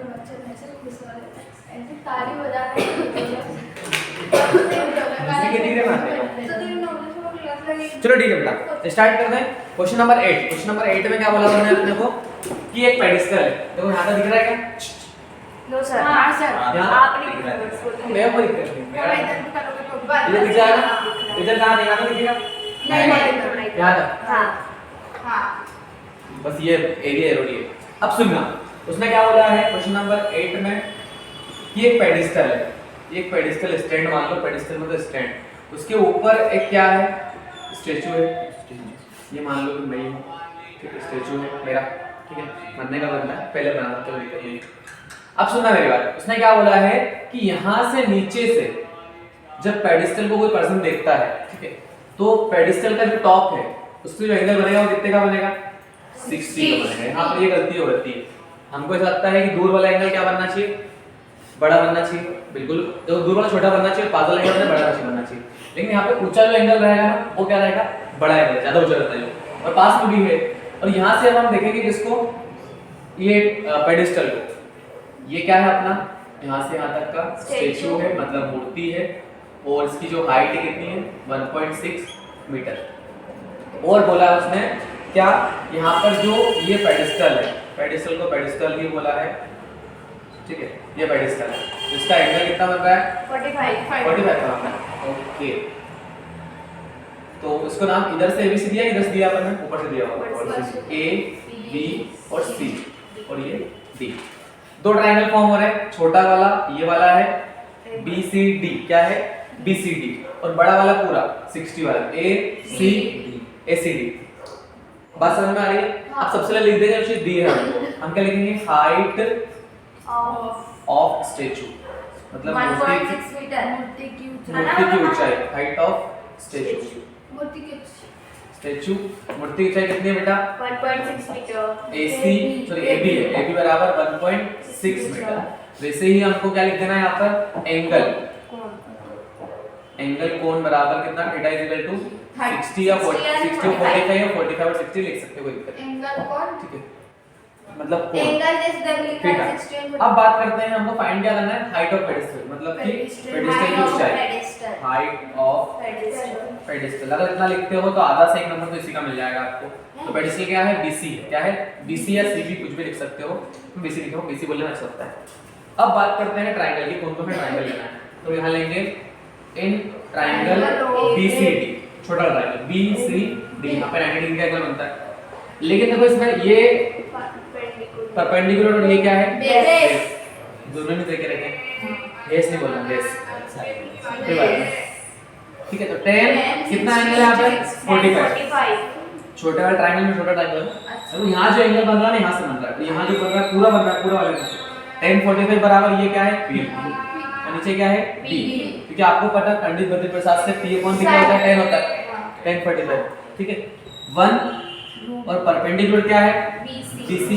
बच्चे ऐसे खुश हो रहे हैं, ऐसे ताली बजा रहे हैं। चलो ठीक है बेटा, स्टार्ट करते हैं। Question number 8। क्वेश्चन नंबर 8 में क्या बोला उन्होंने अपने को कि एक पेडिस्टल है। देखो यहाँ पे दिख रहा है क्या? No sir. हाँ सर, आपने मैं वो दिख रहा है, ये दिख जाएगा। इधर कहाँ दिखा तो दिखेगा नहीं, यहाँ तक। हाँ हाँ, बस ये एरिया एरोडी है। अब सुनना, उसने क्या बोला है क्वेश्चन नंबर 8 में कि एक पेडिस्टल है। एक पेडिस्टल स्टैंड मान लो, पेडिस्टल मतलब स्टैंड, उसके ऊपर एक क्या है, स्टैचू है। ये मान लो कि मैं हूँ, ठीक है, स्टैचू है मेरा, ठीक है, बनने का बनना है, पहले बना तो दिक्कत नहीं। अब सुनना मेरी बात, उसने क्या बोला है कि यहाँ से नीचे से जब पेडिस्टल को कोई पर्सन देखता है, ठीक है, तो पेडिस्टल का जो टॉप है उससे जो एंगल बनेगा वो कितने का बनेगा? 60 का बनेगा। यहाँ पर ये गलती हो जाती है, हमको ऐसा लगता है कि दूर वाला एंगल क्या बनना चाहिए? बड़ा बनना चाहिए। बिल्कुल, तो दूर वाला छोटा बनना चाहिए, पास वाला एंगल बड़ा बनना चाहिए। लेकिन यहाँ पे ऊंचा जो एंगल रहेगा ना वो क्या रहेगा? बड़ा एंगल, ज्यादा ऊंचा रहता है जो, और पास में भी है। और यहाँ से अब हम देखेंगे किसको, ये पेडिस्टल को। ये क्या है अपना, यहाँ से यहाँ तक का स्टैचू है, मतलब मूर्ति है, और इसकी जो हाइट है कितनी है? 1.6 मीटर। और बोला उसने क्या, यहाँ पर जो ये पेडिस्टल है, पेडिस्टल को पेडिस्टल ही बोला है, ठीक है, ये पेडिस्टल है, इसका एंगल कितना बन रहा है? 45 का बन रहा है। ओके, तो इसको नाम इधर से ABC दिया, इधर से दिया अपन ने, ऊपर से दिया हुआ A B और C और ये D। दो ट्रायंगल फॉर्म हो रहे हैं, छोटा वाला ये वाला है BCD, क्या है? BCD, और बड़ा वाला पूरा 60 वाला ACD। बात समझ में आ रही है? अब सबसे पहले लिख देंगे चीज दी है हमको, हम क्या लिखेंगे? हाइट ऑफ स्टैचू, मतलब 1.6 मीटर मूर्ति की ऊंचाई, हाइट ऑफ स्टैचू। मूर्ति की स्टैचू मूर्ति की ऊंचाई कितनी है बेटा? 1.6 मीटर। AB है, AB बराबर 1.6 मीटर। वैसे ही हमको क्या लिख देना है यहाँ पर? एंगल कोण बराबर कितना? थीटा इज इक्वल टू 60 या 45 या 45 और 60 लिख सकते हो, कोई दिक्कत नहीं। एंगल कोण, ठीक है, मतलब कोण, एंगल जैसे डबल लिखा है 60। अब बात करते हैं, हमको फाइंड क्या करना है? हाइट ऑफ पेडिस्टल, मतलब कि पेडिस्टल की ऊंचाई, हाइट ऑफ पेडिस्टल। अगर इतना लिखते हो तो आधा से एक नंबर तो इसी का मिल जाएगा आपको। तो पेडिस्टल क्या है? BC है। क्या है? BC या CB, कुछ भी लिख सकते हो। BC लिखो, BC बोलना अच्छा लगता है। अब बात करते हैं ट्रायंगल की, कौन कौन सा ट्रायंगल लेना है। तो यहाँ लेंगे इन ट्रायंगल BCD, छोटा ट्रायंगल BCD, यहाँ पे 90 डिग्री का एंगल बनता है। लेकिन देखो इसमें ये परपेंडिकुलर और ये क्या है? बेस। दोनों में देखे रखें, बेस नहीं बोलना, बेस। कोई बात नहीं, ठीक है। तो 10 कितना एंगल है यहाँ पे? 45। छोटे वाले ट्रायंगल में छोटा ट्रायंगल, तो यहाँ जो एंगल बन रहा है ना, यहाँ से बन रहा है, तो यहाँ जो बन रहा है पूरा बन रहा है, पूरा वाले में 10 45 बराबर ये क्या है? P, और नीचे क्या है? D। क्योंकि आपको पता है पंडित बद्री प्रसाद से P अपॉन कितना होता है? 10 होता है, 10 45, ठीक है। 1 और परपेंडिकुलर क्या है? BC,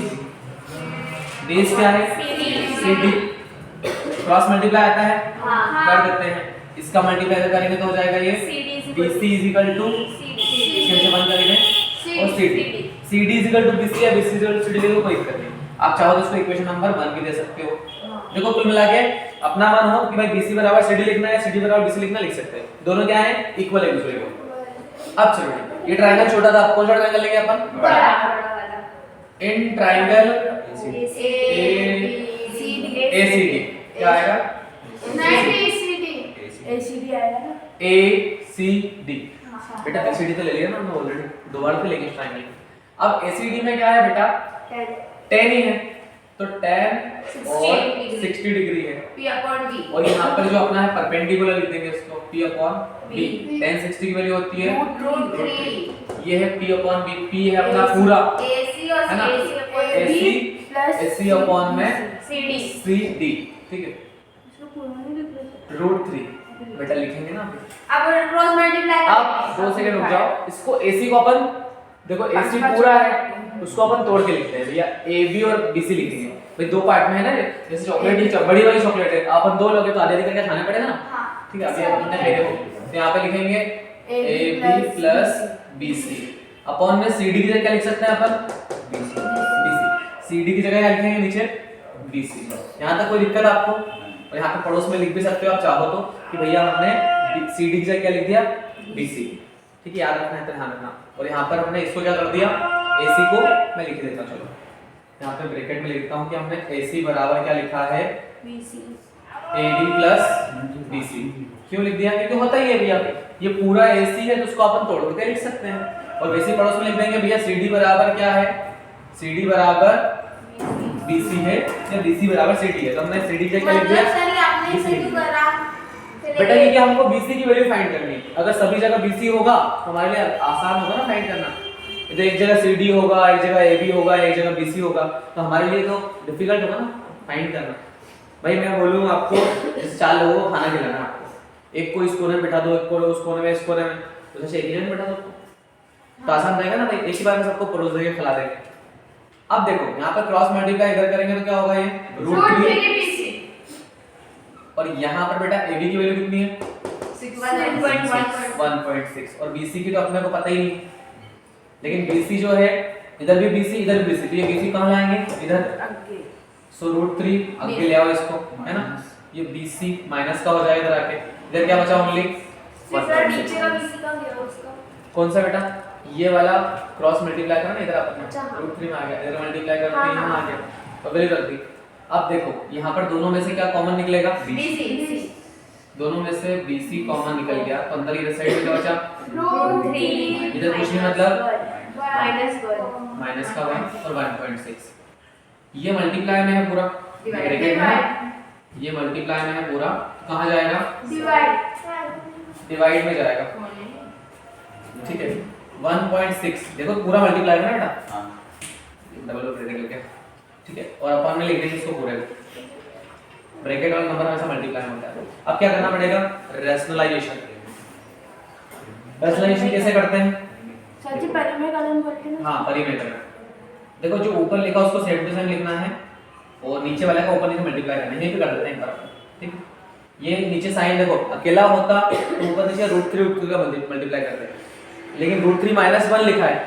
बेस क्या है? CD, क्रॉस मल्टीप्लाई आता है, कर देते हैं, इसका मल्टीप्लाई करेंगे तो हो जाएगा ये BC इज इक्वल टू, इसके से 1 करेंगे, और CD is equal to BC या BC is equal to CD ले लो, कोई दिक्कत नहीं। आप चाहो तो इसको इक्वेशन नंबर 1 भी दे सकते हो। देखो कुल मिला के अपना मन हो कि भाई BC बराबर CD लिखना है, CD बराबर BC लिखना, लिख सकते हैं, दोनों क्या है? इक्वल है दूसरे को। अब चलो, ये ट्रायंगल छोटा था, कौन सा ट्रायंगल लेंगे अपन? बड़ा वाला। इन ट्रायंगल ACD क्या आएगा? ACD आएगा ना? ACD। बेटा ACD तो ले लिया ना हमने ऑलरेडी, दोबारा तो लेंगे ट्रायंगल। अब ACD में क्या है बेटा? 10 ही है, तो 10 और 60 डिग्री है, P upon V। और यहाँ पर जो अपना है परपेंडिकुलर लिख देंगे इसको, P अपॉन V। 10 60 की वैल्यू होती है √3, ये है P अपॉन V। P है अपना पूरा AC और है ना, AC अपॉन में CD, ठीक है, √3 बेटा लिखेंगे ना अभी। अब क्रॉस मल्टीप्लाई, अब 2 सेकंड रुक जाओ, इसको AC को अपन, देखो AC पूरा है, उसको अपन तोड़ के लिखते हैं भैया, AB और BC लिखेंगे भाई, दो पार्ट में है ना, जैसे चॉकलेट की बड़ी वाली चॉकलेट है, अपन दो लोगे तो आधे करके खाना पड़ेगा ना, ठीक है। अभी अपन ने देखो, तो यहाँ पे लिखेंगे AB प्लस BC अपॉन में CD की जगह क्या लिख सकते हैं अपन? BC। CD की जगह क्या लिखेंगे नीचे? BC। यहाँ तक कोई दिक्कत आपको? और यहाँ पे पड़ोस में लिख भी सकते हो आप चाहो तो कि भैया हमने CD की जगह क्या लिख दिया BC। ठीक है, याद रखना है, ध्यान रखना। और यहाँ पर हमने इसको क्या कर दिया AC को मैं लिख देता हूँ। चलो यहाँ पे ब्रैकेट में लिखता हूँ कि हमने AC बराबर क्या लिखा है BC AD प्लस BC। क्यों लिख दिया? क्योंकि होता ही है भैया, ये पूरा AC है तो उसको अपन तोड़ के लिख सकते हैं। और वैसे पड़ोस में लिख देंगे भैया CD बराबर क्या है, CD बराबर BC है या BC बराबर CD है। तो हमने CD जगह लिख दिया मतलब सर आपने BC। इसे क्यों करा? बेटा ये कि हमको BC की वैल्यू फाइंड करनी है। अगर सभी जगह BC होगा तो हमारे लिए आसान होगा ना फाइंड करना। इधर एक जगह CD होगा, एक जगह AB होगा, एक जगह BC होगा, तो हमारे लिए तो डिफिकल्ट होगा ना फाइंड करना। भाई मैं बोलूँ आपको इस 4 लोगों को खाना खिलाना है आपको, एक को इस कोने में बैठा दो, एक को उस कोने में, इस कोने में, तो जैसे एक ही जगह बैठा दो तो आसान रहेगा ना भाई, एक ही बार में सबको परोस देके खिला देंगे। अब देखो यहाँ पर क्रॉस मल्टीप्लाई इधर करेंगे तो क्या होगा ये √3 BC और यहाँ पर बेटा AB की वैल्यू कितनी है 1.6 और BC की तो अपने को पता ही नहीं, लेकिन BC जो है इधर भी BC इधर भी BC, तो ये BC कहाँ लाएंगे इधर, सो √3 आगे ले आओ इसको, है ना, ये BC माइनस का हो जाएगा इधर आके, इधर क्या बचा ओनली सर नीचे का BC का गया उसका कौन सा बेटा, ये वाला क्रॉस मल्टीप्लाई करा ना इधर आपने अच्छा, हाँ। √3 में आ गया, इधर मल्टीप्लाई करके हाँ, यहाँ हाँ। आ गया तो वैल्यू रख दी। अब देखो यहाँ पर दोनों में से क्या कॉमन निकलेगा BC दोनों में से BC कॉमन निकल गया तो अंदर इधर साइड में क्या बचा √3 इधर कुछ नहीं मतलब -1 माइनस का 1 और 1.6 ये मल्टीप्लाई में है पूरा Divide. ब्रैकेट में, ये मल्टीप्लाई में है पूरा, कहाँ जाएगा डिवाइड में जाएगा, ठीक है 1.6 देखो पूरा मल्टीप्लाई में ना बेटा डबल ब्रैकेट लेके, ठीक है, और अपन में लिख देंगे इसको पूरे ब्रैकेट वाला नंबर हमेशा मल्टीप्लाई में होता है। अब क्या करना पड़ेगा रैशनलाइजेशन, रैशनलाइजेशन कैसे करते हैं सर जी परिमेय कलन करके ना हाँ परिमेय कलन, देखो जो ऊपर लिखा उसको सेम टू सेम लिखना है और नीचे वाले का ऊपर नीचे मल्टीप्लाई करना है, यहीं पे कर देते हैं एक बार, ठीक है, ये नीचे साइन देखो अकेला होता तो ऊपर नीचे √3 का मल्टीप्लाई करते हैं, लेकिन √3 -1 लिखा है,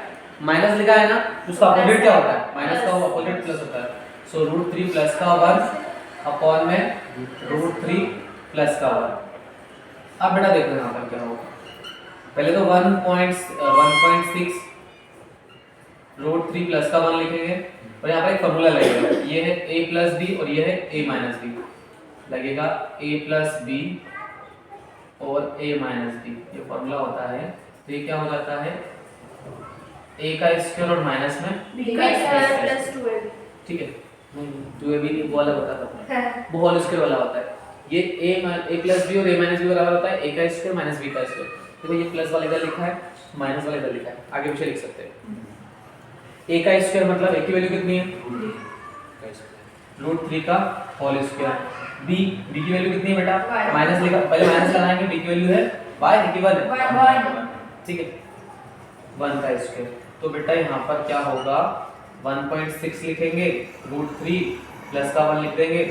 माइनस लिखा है ना तो उसका अपोजिट क्या होता है माइनस का अपोजिट प्लस होता है, सो √3 प्लस का 1 अपॉन में √3 प्लस का 1। अब बेटा देखो यहाँ पर क्या होगा, पहले तो 1.6 √3 प्लस का 1 लिखेंगे और यहाँ पर एक फॉर्मूला लगेगा, ये है a प्लस बी और ये है a माइनस बी, लगेगा a प्लस बी और a माइनस बी, ये फॉर्मूला होता है। तो ये क्या हो जाता है a का स्क्वायर और माइनस में b का स्क्वायर प्लस 2ab, ठीक है, 2ab नहीं वो अलग होता है, वो होल स्क्वायर वाला होता है, ये a प्लस बी और a माइनस बी बराबर होता है a का स्क्वायर माइनस b का स्क्वायर। देखो ये प्लस वाला इधर लिखा है माइनस वाला इधर लिखा है, आगे पीछे लिख सकते हैं। a का स्क्वायर मतलब a की वैल्यू कितनी है √3 का होल स्क्वायर, b की वैल्यू कितनी है बेटा माइनस लिखा, पहले माइनस लगाएंगे, b की वैल्यू है y की 1 है, ठीक है 1 का स्क्वायर, तो बेटा यहाँ पर क्या होगा 1.6 लिखेंगे, √3 प्लस का 1 लिख देंगे,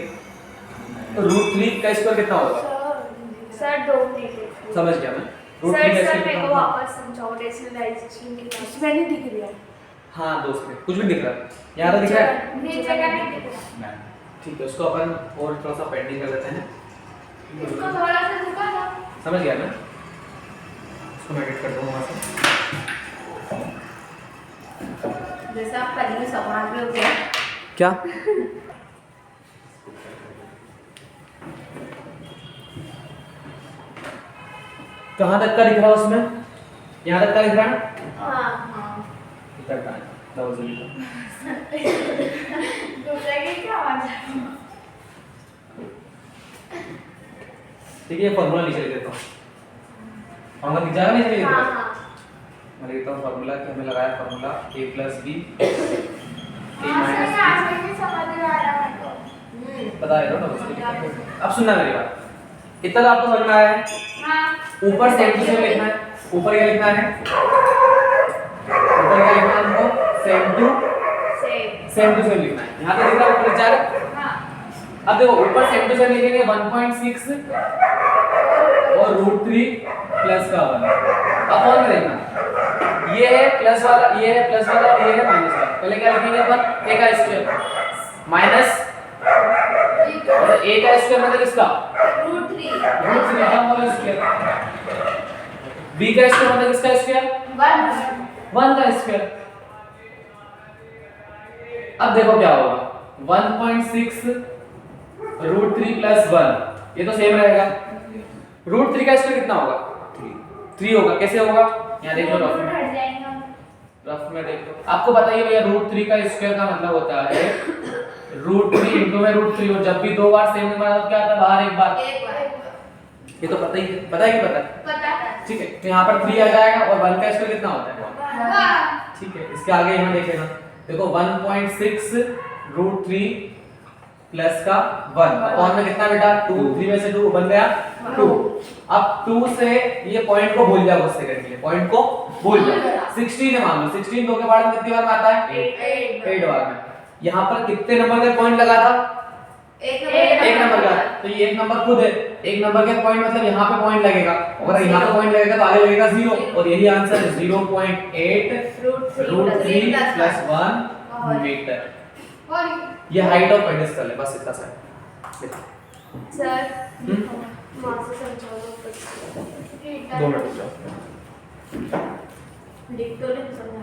तो √3 का स्क्वायर कितना होगा सर 2 मिनट समझ गया मैं, सर √3 का सर स्क्वायर मेरे कितना को होगा? वापस समझाओ रेशनलाइजेशन के लिए, इसमें नहीं दिख रहा है, हाँ दोस्त में कुछ भी दिख रहा है, यहाँ तो दिख रहा है, नीचे का नहीं दिख रहा, ठीक है उसको अपन और थोड़ा सा पेंडिंग कर देते हैं, इसको थोड़ा सा झुका दो, समझ गया मैं, इसको मैं एडिट कर दूंगा वहाँ से। जैसे आप पहले सवाल में हो गया क्या कहाँ तक का लिख रहा है उसमें, यहाँ तक का लिख रहा है, हाँ इधर का है डबल से लिखा, दूसरे की क्या आवाज है? ठीक है ये फॉर्मूला नीचे लिख देता हूँ, फॉर्मूला दिख जाएगा नीचे लिख हाँ देता हूँ, हाँ मैं लिखता हूँ फॉर्मूला कि हमने लगाया formula a plus B a हाँ, माइनस सर, आज में समझ में आ रहा है मेरे को। बता रहा हूँ ना, अब सुनना मेरी बात, इतना तो आपको समझ में आया है, हाँ ऊपर सेम टू सेम लिखना है, ऊपर क्या लिखना है, ऊपर क्या लिखना है हमको सेम टू सेम लिखना है, यहाँ पे लिख रहा है ऊपर जा रहा। हाँ अब देखो ऊपर सेम टू सेम लिखेंगे 1.6 और √3 प्लस का 1 अपॉन में देखना, ये है प्लस वाला, ये है प्लस वाला और ये है माइनस वाला, पहले क्या लिखेंगे अपन a का स्क्वायर माइनस और a का स्क्वायर मतलब किसका √3 √3 का होल स्क्वायर, b का स्क्वायर मतलब किसका स्क्वायर 1 का स्क्वायर। अब देखो क्या होगा 1.6 √3 प्लस 1 ये तो सेम रहेगा। √3 का स्क्वायर कितना होगा 3 होगा। कैसे होगा यहाँ देख लो रफ में, हट जाएगा। रफ में देख लो। आपको पता ही है भैया √3 का स्क्वायर का मतलब होता है √3 इनटू में √3 और जब भी दो बार सेम नंबर आता है क्या आता है बाहर एक बार। एक बार ये तो पता ही है, पता है कि पता है, पता है। ठीक है। तो यहाँ पर 3 आ जाएगा और 1 का स्क्वायर कितना होता है 1 ठीक है। इसके आगे यहाँ देख लेना, देखो 1.6 √3 प्लस का 1 अपॉन में कितना बेटा 2, 3 में से 2 बन गया 2। अब 2 से ये पॉइंट को भूल जाओ, उससे करके पॉइंट को भूल जाओ। 16 है मान लो, 16 2 के बाद में कितनी बार में आता है 8 बार में। यहाँ पर कितने नंबर का पॉइंट लगा था एक नंबर का, तो ये एक नंबर खुद है। एक नंबर के पॉइंट मतलब यहाँ पे पॉइंट लगेगा, अगर यहाँ पे पॉइंट लगेगा तो आगे लगेगा 0 और यही आंसर है 0.8 √3 प्लस 1 मीटर। और ये हाइट ऑफ पेडिस्टल है, बस इतना सा है। सर मासे समझाओ। 2 मिनट रुक जाओ। लिख तो नहीं समझा।